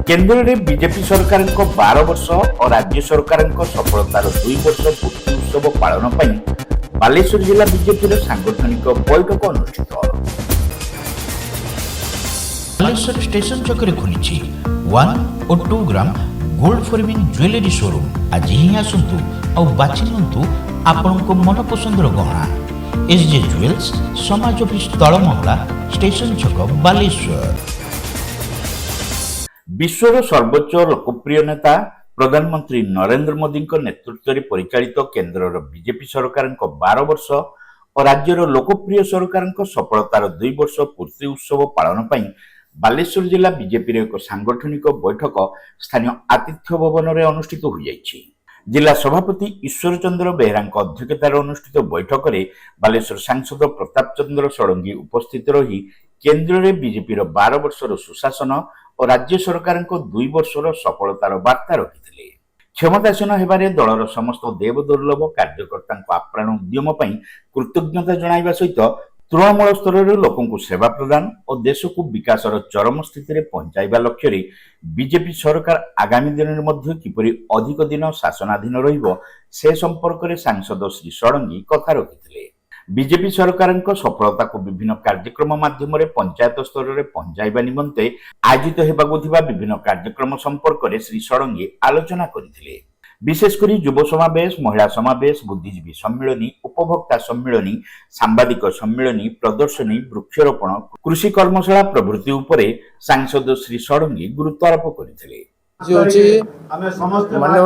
केंद्र में बीजेपी सरकार 12 वर्ष और राज्य सरकार सफलतार 2 वर्ष पूर्ति उत्सव पालन पर बालेश्वर जिला बीजेपी सांगठनिक बैठक अनुष्ठित। बालेश्वर स्टेशन चक्र खुली 1 और 2 gram gold forming jewellery showroom. आज ही आसतु और बाछि नियंतु आपनको मन पसंदर गहना। एसजे ज्वेल्स समाज ऑफिस तलमहला स्टेशन छक बालेश्वर। विश्वर सर्वोच्च लोकप्रिय नेता प्रधानमंत्री नरेंद्र मोदी नेतृत्व में परिचालित केंद्र बीजेपी सरकार 12 वर्ष और राज्यर लोकप्रिय सरकार सफलतार 2 वर्ष पूर्ति उत्सव पालन पर बालेश्वर जिला बीजेपी एक सांगठनिक बैठक स्थानीय आतिथ्य भवन में अनुष्ठित हो जाइछि। जिला सभापति ईश्वर चंद्र बेहरा अध्यक्षतार अनुष्ठित बैठक में बालेश्वर सांसद प्रताप चंद्र षडंगी उपस्थित रही केंद्र में बीजेपी 12 वर्षर सुशासन और राज्य सरकार 2 वर्षर सफलतार वार्ता रखिथिले। क्षमतासीन हेबारे दलर समस्त देवदुर्लभ कार्यकर्ता आप्राण उद्यम कृतज्ञता जणाइबा सहित तृणमूल स्तर में लोक सेवा प्रदान और देश को विकासर चरम स्थिति में पहुंचाइबा लक्ष्य रे बीजेपी सरकार आगामी दिन में किपरि अधिक दिन शासनाधीन रहिबो से संपर्क में सांसद श्री षडंगी कथा रखिथिले। बीजेपी सरकार सफलता को विभिन्न कार्यक्रम माध्यम पंचायत स्तर में पहुंचाइबा निमंते आयोजित हेबाकु थिबा विभिन्न कार्यक्रम संपर्क में श्री षडंगी आलोचना करथिले। विशेषकर युव समावेश, महिला समावेश, बुद्धिजीवी सम्मिलनी, उपभोक्ता सम्मिलनी, सांबादिक सम्मिलनी, प्रदर्शनी, वृक्षरोपण, कृषि कर्मशाला प्रभृति उपरे सांसद श्री षडंगी गुरुत्वारोप करथिले। माननीय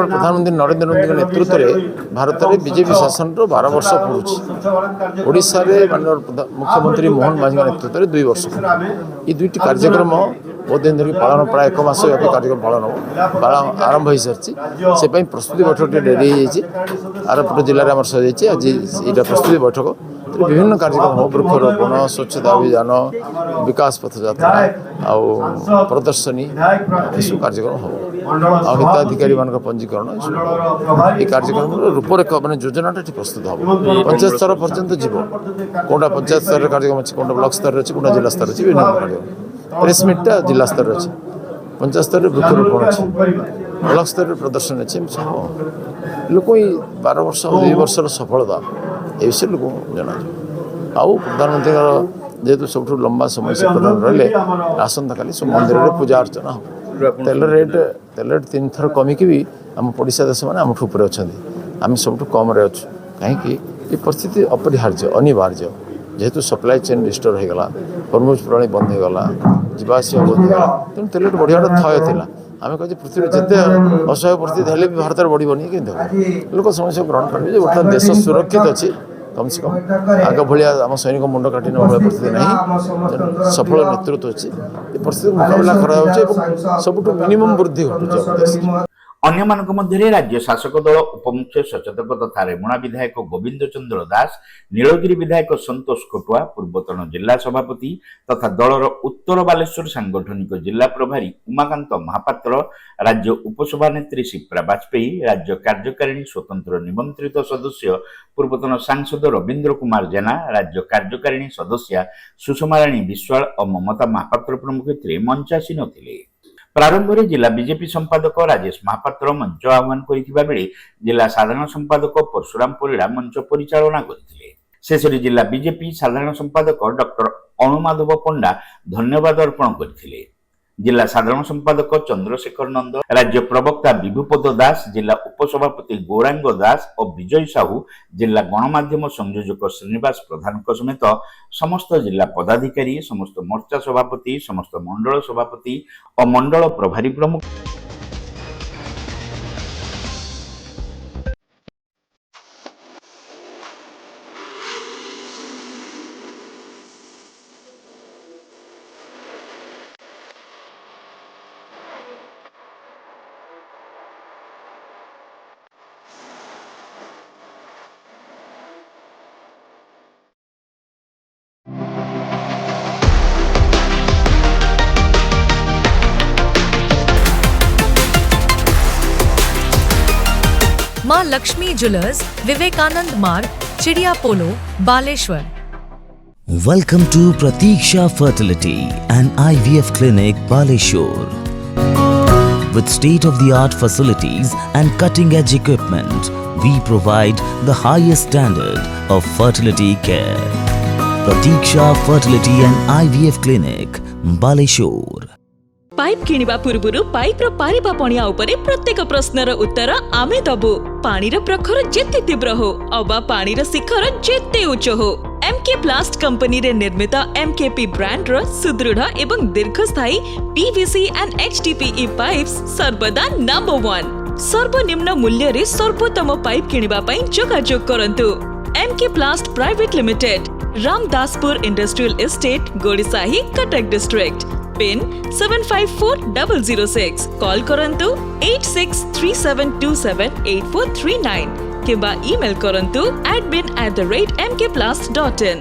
प्रधानमंत्री नरेंद्र मोदी नेतृत्व में भारत में बीजेपी शासन 12 वर्ष पूर्व ओडिशा रे माननीय मुख्यमंत्री मोहन माझी नेतृत्व में 2 वर्ष ये 2टी कार्यक्रम बहुत दिन धरिक पालन प्राय 1 मास व्यापी कार्यक्रम पालन आरंभ हो सारी से प्रस्तुति बैठक डेरी आरपट जिले में सजाई आज यहाँ प्रस्तुति बैठक विभिन्न कार्यक्रम हो वृक्षरोपण, स्वच्छता अभियान, विकास पथयात्रा आउ प्रदर्शनी सब कार्यक्रम हो हिताधिकारी मान पंजीकरण ये कार्यक्रम रूपरेख मैंने योजनाटा प्रस्तुत हम पंचायत स्तर पर्यंत जीव कौटा पंचायत स्तर कार्यक्रम अच्छे कौटा ब्लॉक स्तर अच्छे कौटा जिला स्तर अच्छे विभिन्न कार्यक्रम प्रेस मीटा जिला स्तर अच्छे पंचायत स्तर वृक्षरोपण अच्छे ब्लॉक स्तर प्रदर्शन अच्छे सब लोक 12 वर्ष 2 वर्षर सफलता ये विषय लोक जना आउ प्रधानमंत्री जेहेतु सब लंबा समय से प्रधान रहे आसंता काली सब मंदिर में पूजा अर्चना हो तेल रेट 3 थर कमिकी भी आम पड़ोसा देश मैंने आम ऊपर अच्छा आम सब कम अच्छु कहीं ये परिस्थिति अपरिहार्य अनिवार्य जेहेतु सप्लाई चेन डिस्टर्ब होगा हॉर्मोज प्रणाली बंद होगा जीवाशा बंद होगा तेणु तेल रेट बढ़िया थय था आम कहे पृथ्वी जिते असहाय परिस्थिति हेल्ले भी भारत में बढ़नी कि लोक समस्या ग्रहण करेंगे बर्तमान देश सुरक्षित अच्छी कम से कम आग भाया आम सैनिक मुंड काटी ना परिस्थिति ना सफल नेतृत्व अच्छी परिस्थिति मुकाबला कर सब मिनिमम वृद्धि घटुचे। अन्य मानक मध्य राज्य शासक दल उपमुख्य सचेतक तथा रेमुणा विधायक गोविंद चंद्र दास, नीलगिरी विधायक संतोष कटुआ, पूर्वतन जिला सभापति तथा दलर उत्तर बालेश्वर सांगठनिक जिला प्रभारी उमाकांत महापात्र, राज्य उपसभानेत्री शिप्रा बाजपेयी, राज्य कार्यकारिणी स्वतंत्र निमंत्रित सदस्य पूर्वतन सांसद रवींद्र कुमार जेना, राज्य कार्यकारिणी सदस्या सुषमा राणी विश्वाल और ममता महापात्र प्रमुख मंचासीन थे। प्रारंभ में जिला बीजेपी संपादक राजेश महापात्र मंच आह्वान करथिबा बेले जिला साधारण संपादक परशुराम परिड़ा मंच परिचालना करथिले। शेष जिला बीजेपी साधारण संपादक डॉक्टर अनुमाधव पंडा धन्यवाद अर्पण करथिले। जिला साधारण संपादक चंद्रशेखर नंद, राज्य प्रवक्ता विभुपद दास, जिला उपसभापति गौरांग दास और विजय साहू, जिला गणमाध्यम संयोजक श्रीनिवास प्रधान समेत समस्त जिला पदाधिकारी, समस्त मोर्चा सभापति, समस्त मंडल सभापति और मंडल प्रभारी प्रमुख मां लक्ष्मी ज्वेलर्स, विवेकानंद मार्ग, चिड़िया पोलो, Baleshwar. Welcome to Pratiksha Fertility and IVF Clinic, Baleshwar. With state-of-the-art facilities and cutting-edge equipment, we provide the highest standard of fertility care. Pratiksha Fertility and IVF Clinic, Baleshwar. Pipe किनिबा पूर्वरु पाइप रो पारिबा पणिया उपरे प्रत्येक प्रश्नर उत्तर आमे दबु। पानी रो प्रखर जेते तीव्र हो अबा पानी रो शिखर जेते उच्च हो, एमके प्लास्ट कंपनी रे निर्मित एमकेपी ब्रांड रो सुदृढ़ एवं दीर्घस्थायी पीवीसी एंड एचडीपीई पाइप्स सर्वदा नंबर 1। सर्वनिम्न मूल्य रे सर्वोत्तम पाइप किनिबा पई जोगाजोग करंतु। MK plast private limited, Ramdaspur industrial estate, Godisahi, Cuttack district. Pin 754006। Call करंतु 8637278439 किंबा ईमेल करंतु admin@mkplast.in।